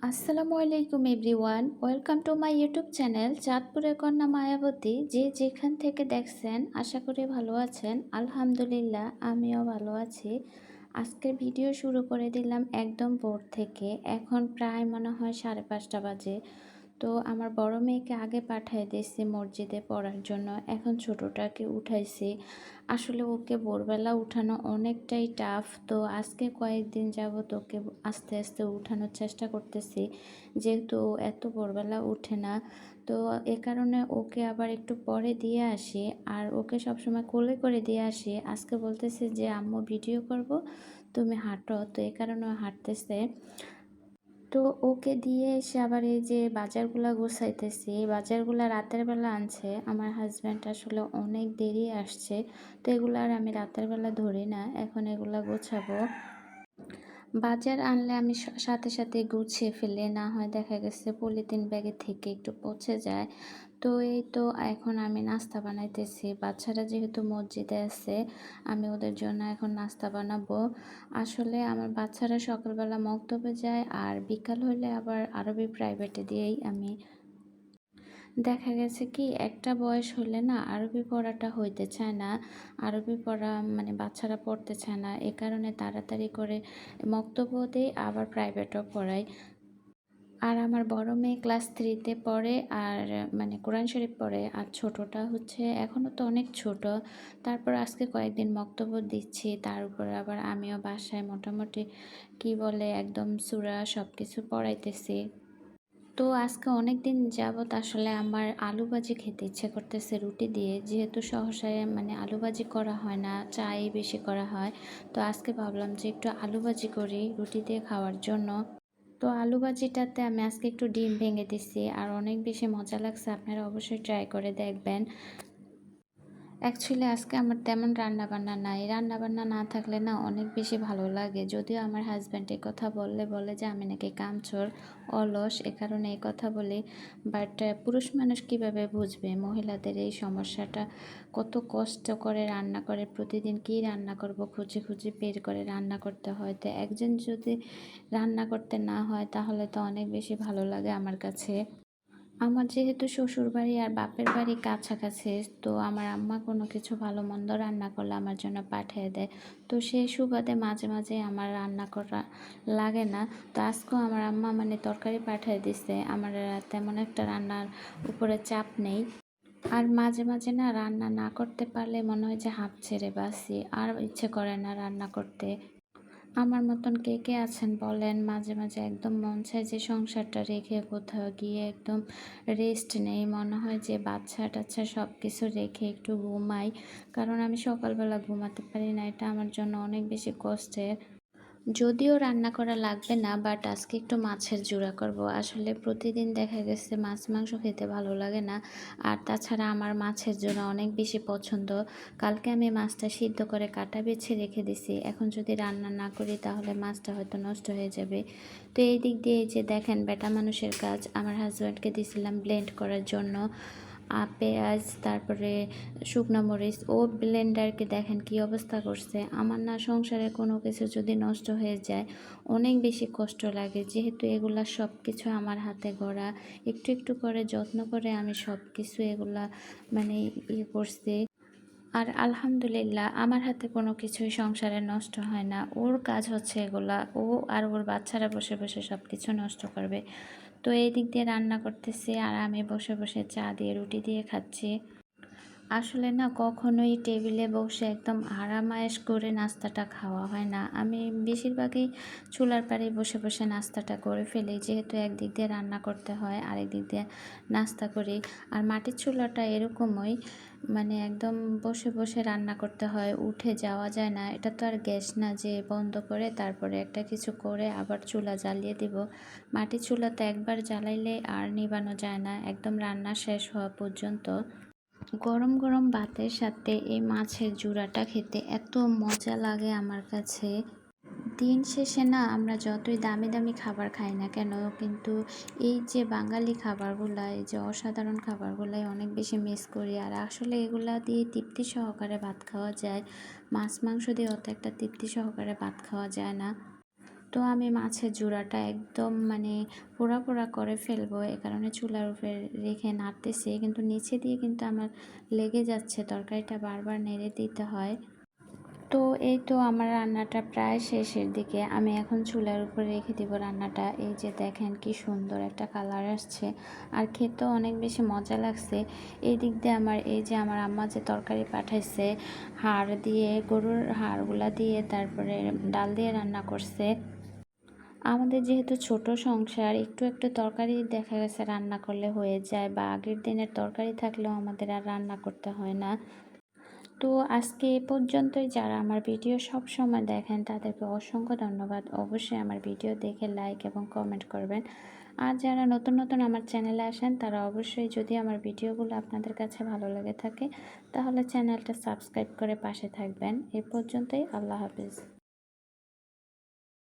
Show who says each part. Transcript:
Speaker 1: আসসালামু আলাইকুম everyone, welcome to my YouTube channel চাঁদপুরের কন্যা মায়াবতী। যে যেখান থেকে দেখছেন আশা করি ভালো আছেন। আলহামদুলিল্লাহ আমিও ভালো আছি। আজকের ভিডিও শুরু করে দিলাম একদম ভোর থেকে। এখন প্রায় মনে হয় 5:30 বাজে। তো আমার বড় মেয়েকে আগে পাঠিয়ে দিয়েছি মসজিদে পড়ার জন্য, এখন ছোটোটাকে উঠাইছি। আসলে ওকে ভোরবেলা উঠানো অনেকটাই টাফ। তো আজকে কয়েকদিন যাবত ওকে আস্তে আস্তে উঠানোর চেষ্টা করতেছি, যেহেতু ও এত ভোরবেলা উঠে না। তো এ কারণে ওকে আবার একটু পরে দিয়ে আসি, আর ওকে সবসময় কোলে করে দিয়ে আসি। আজকে বলতেছে যে আম্মু ভিডিও করব, তুমি হাঁটো। তো এ কারণে ও হাঁটতেছে। তো ওকে দিয়ে এসে আবার এই যে বাজারগুলা গুছাইতেছি। বাজারগুলা রাতের বেলা আনছে আমার হাজব্যান্ড, আসলে অনেক দেরি আসছে। তো এগুলো আর আমি রাতের বেলা ধরি না, এখন এগুলা গোছাবো। বাজার আনলে আমি সাথে সাথে গুছিয়ে ফেলে, না হয় দেখা গেছে পলিথিন ব্যাগে থেকে একটু পচে যায়। তো এই তো এখন আমি নাস্তা বানাইতেছি। বাচ্চারা যেহেতু মসজিদে আছে, আমি ওদের জন্য এখন নাস্তা বানাবো। আসলে আমার বাচ্চারা সকালবেলা মক্তবে যায়, আর বিকাল হলে আবার আরবি প্রাইভেটে দিয়েই আমি। দেখা গেছে কি একটা বয়স হলে না আরবি পড়াটা হইতে চায় না। আরবি পড়া মানে বাচ্চারা পড়তে চায় না, এ কারণে তাড়াতাড়ি করে মক্তবও দেই, আবার প্রাইভেটও পড়াই। আর আমার বড় মেয়ে ক্লাস 3-তে পড়ে, আর মানে কোরআন শরীফ পড়ে। আর ছোটটা হচ্ছে এখনও তো অনেক ছোট। তারপর আজকে কয়েকদিন মক্তব্য দিচ্ছি, তার উপরে আবার আমিও বাসায় মোটামুটি কি বলে একদম সূরা সব কিছু পড়াইতেছি। তো আজকে অনেক দিন যাবত আসলে আমার আলু ভাজি খেতে ইচ্ছে করতেছে রুটি দিয়ে, যেহেতু সহসায় মানে আলু ভাজি করা হয় না, চাই বেশি করা হয়। তো আজকে ভাবলাম যে একটু আলু ভাজি করি রুটি দিয়ে খাওয়ার জন্য। তো আলু ভাজিটাতে আমি আজকে একটু ডিম ভেঙে দিছি, আর অনেক বেশি মজা লাগছে। আপনারা অবশ্যই ট্রাই করে দেখবেন। অ্যাকচুয়ালি আজকে আমার তেমন রান্নাবান্না নাই। রান্নাবান্না না থাকলে না অনেক বেশি ভালো লাগে। যদিও আমার হাজব্যান্ড এই কথা বললে বলে যে আমি নাকি কামচোর, অলস, এ কারণে এই কথা বলি। বাট পুরুষ মানুষ কিভাবে বুঝবে মহিলাদের এই সমস্যাটা, কত কষ্ট করে রান্না করে, প্রতিদিন কী রান্না করব খুঁজে খুঁজে বের করে রান্না করতে হয়। তো একজন যদি রান্না করতে না হয় তাহলে তো অনেক বেশি ভালো লাগে আমার কাছে। আমার যেহেতু শ্বশুরবাড়ি আর বাপের বাড়ি কাছাকাছি, তো আমার আম্মা কোনো কিছু ভালো মন্দ রান্না করলে আমার জন্য পাঠিয়ে দেয়। তো সেই সুবাদে মাঝে মাঝে আমার রান্না করা লাগে না। তো আজকেও আমার আম্মা মানে তরকারি পাঠিয়ে দিছে, আমার তেমন একটা রান্নার উপরে চাপ নেই। আর মাঝে মাঝে না রান্না না করতে পারলে মনে হয় যে হাঁপ ছেড়ে বাঁচি, আর ইচ্ছে করে না রান্না করতে। আমার মতন কে কে আছেন বলেন? মাঝে মাঝে একদম মন চায় যে সংসারটা রেখে কোথাও গিয়ে একদম রেস্ট নেই, মনে হয় যে বাচ্চা টাচ্চা সব কিছু রেখে একটু ঘুমাই। কারণ আমি সকালবেলা ঘুমাতে পারি না, এটা আমার জন্য অনেক বেশি কষ্টের। যদিও রান্না করা লাগবে না, বাট আজকে একটু মাছের জোড়া করব। আসলে প্রতিদিন দেখা গেছে মাছ মাংস খেতে ভালো লাগে না। আর তাছাড়া আমার মাছের জোড়া অনেক বেশি পছন্দ। কালকে আমি মাছটা সিদ্ধ করে কাটা বেছে রেখে দিছি, এখন যদি রান্না না করি তাহলে মাছটা হয়তো নষ্ট হয়ে যাবে। তো এই দিক দিয়ে যে দেখেন বেটা মানুষের কাজ, আমার হাজব্যান্ডকে দিয়েছিলাম ব্লেন্ড করার জন্য পেঁয়াজ, তারপরে শুকনো মরিচ, ও ব্লেন্ডারকে দেখেন কি অবস্থা করছে। আমার না সংসারে কোনো কিছু যদি নষ্ট হয়ে যায় অনেক বেশি কষ্ট লাগে, যেহেতু এগুলা সব কিছু আমার হাতে গড়া। একটু একটু করে যত্ন করে আমি সব কিছু এগুলা মানে করছি। আর আলহামদুলিল্লাহ আমার হাতে কোনো কিছুই সংসারে নষ্ট হয় না। ওর কাজ হচ্ছে এগুলা, ও আর ওর বাচ্চারা বসে বসে সব কিছু নষ্ট করবে। তো এই দিক দিয়ে রান্না করতেছি, আর আমি বসে বসে চা দিয়ে রুটি দিয়ে খাচ্ছি। আসলে না কখনোই টেবিলে বসে একদম আরামায়েশ করে নাস্তাটা খাওয়া হয় না। আমি বেশিরভাগই চুলার পাড়ে বসে বসে নাস্তাটা করে ফেলি, যেহেতু একদিক দিয়ে রান্না করতে হয় আরেক দিক দিয়ে নাস্তা করি। আর মাটির চুলাটা এরকমই, মানে একদম বসে বসে রান্না করতে হয়, উঠে যাওয়া যায় না। এটা তো আর গ্যাস না যে বন্ধ করে তারপরে একটা কিছু করে আবার চুলা জ্বালিয়ে দিব। মাটির চুলাতে একবার জ্বালাইলে আর নিবানো যায় না একদম রান্না শেষ হওয়া পর্যন্ত। গরম গরম ভাতের সাথে এই মাছের জুড়াটা খেতে এত মজা লাগে আমার কাছে। দিন শেষে না আমরা যতই দামি দামি খাবার খাই না কেন, কিন্তু এই যে বাঙালি খাবারগুলা, এই যে অসাধারণ খাবারগুলাই অনেক বেশি মিস করি। আর আসলে এগুলা দিয়ে তৃপ্তি সহকারে ভাত খাওয়া যায়, মাছ মাংস দিয়ে অত একটা তৃপ্তি সহকারে ভাত খাওয়া যায় না। তো তো আমি মাছের জোড়াটা একদম মানে পোড়া পোড়া করে ফেলবো, এ কারণে চুলার উপরে রেখে নাড়তেছি, কিন্তু নিচে দিয়ে কিন্তু আমার লেগে যাচ্ছে, তরকারিটা বারবার নেড়ে দিতে হয়। তো এই তো আমার রান্নাটা প্রায় শেষের দিকে। আমি এখন চুলার উপরে রেখে দিব রান্নাটা। এই যে দেখেন কি সুন্দর একটা কালার আসছে, আর খেতেও অনেক বেশি মজা লাগছে। এই দিক দিয়ে আমার এই যে আমার আম্মা যে তরকারি পাঠাইছে, হাড় দিয়ে, গরুর হাড়গুলা দিয়ে তারপরে ডাল দিয়ে রান্না করছে। আমাদের যেহেতু ছোট সংসার, একটু একটু তরকারি দেখা গেছে রান্না করলে হয়ে যায়, বা আগের দিনের তরকারি থাকলেও আমাদের আর রান্না করতে হয় না। তো আজকে এ পর্যন্তই। যারা আমার ভিডিও সব সময় দেখেন তাদেরকে অসংখ্য ধন্যবাদ। অবশ্যই আমার ভিডিও দেখে লাইক এবং কমেন্ট করবেন। আর যারা নতুন নতুন আমার চ্যানেলে আসেন তারা অবশ্যই, যদি আমার ভিডিওগুলো আপনাদের কাছে ভালো লেগে থাকে তাহলে চ্যানেলটা সাবস্ক্রাইব করে পাশে থাকবেন। এ পর্যন্তই। আল্লাহ হাফিজ।